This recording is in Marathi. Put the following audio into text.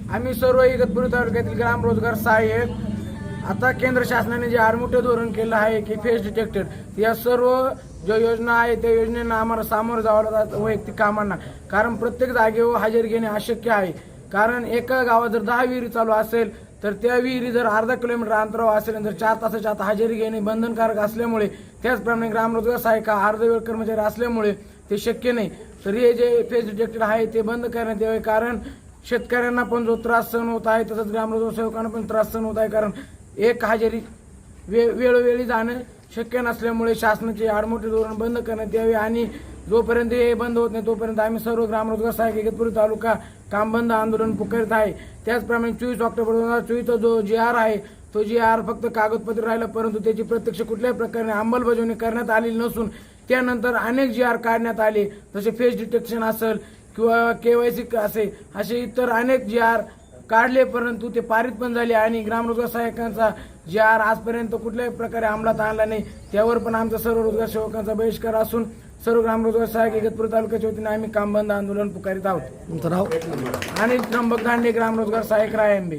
आम्ही सर्व इगतपुरी तालुक्यातील ग्राम रोजगार सहाय्यक आता केंद्र शासनाने जे आडमुठे धोरण केलं आहे की फेस डिटेक्टेड या सर्व ज्या योजना आहे त्या योजनेला आम्हाला सामोरं जावं लागतं वैयक्तिक कामांना. कारण प्रत्येक जागेवर हजेरी घेणे अशक्य आहे. कारण एका गावात जर 10 विहिरी चालू असेल तर त्या विहिरी जर अर्धा किलोमीटर अंतरावर असेल आणि जर 4 तासाच्या आत हजेरी घेणे बंधनकारक असल्यामुळे त्याचप्रमाणे ग्राम रोजगार सहाय्यक अर्धवेळ कर्मचारी असल्यामुळे ते शक्य नाही. तर हे जे फेस डिटेक्टेड आहे ते बंद करण्यात यावे. कारण शेतकऱ्यांना पण जो त्रास सहन होत आहे तसंच ग्राम रोजगार सेवकांना पण त्रास सहन होत आहे. कारण एक हजेरी वेळोवेळी जाणं शक्य नसल्यामुळे शासनाचे आडमोठे धोरण बंद करण्यात यावे. आणि जोपर्यंत हे बंद होत नाही तोपर्यंत आम्ही सर्व ग्राम रोजगार सहाय्यक इगतपुरी तालुका काम बंद आंदोलन पुकारत आहे. त्याचप्रमाणे 24 ऑक्टोबर 2024 जो GR आहे तो GR फक्त कागदपत्र राहिला, परंतु त्याची प्रत्यक्ष कुठल्याही प्रकारे अंमलबजावणी करण्यात आलेली नसून त्यानंतर अनेक GR काढण्यात आले. जसे फेस डिटेक्शन असेल किंवा KYC असे इतर अनेक GR काढले, परंतु ते पारित पण झाले आणि ग्राम रोजगार सहाय्यकांचा GR आजपर्यंत कुठल्याही प्रकारे अंमलात आणला नाही. त्यावर पण आमचा सर्व रोजगार सेवकांचा बहिष्कार असून सर्व ग्राम रोजगार सहाय्यक इगतपुरी तालुक्याच्या वतीने आम्ही काम बंद आंदोलन पुकारित आहोत. अनिल त्र्यंबक दांडे, ग्राम रोजगार सहाय्यक रायंबे.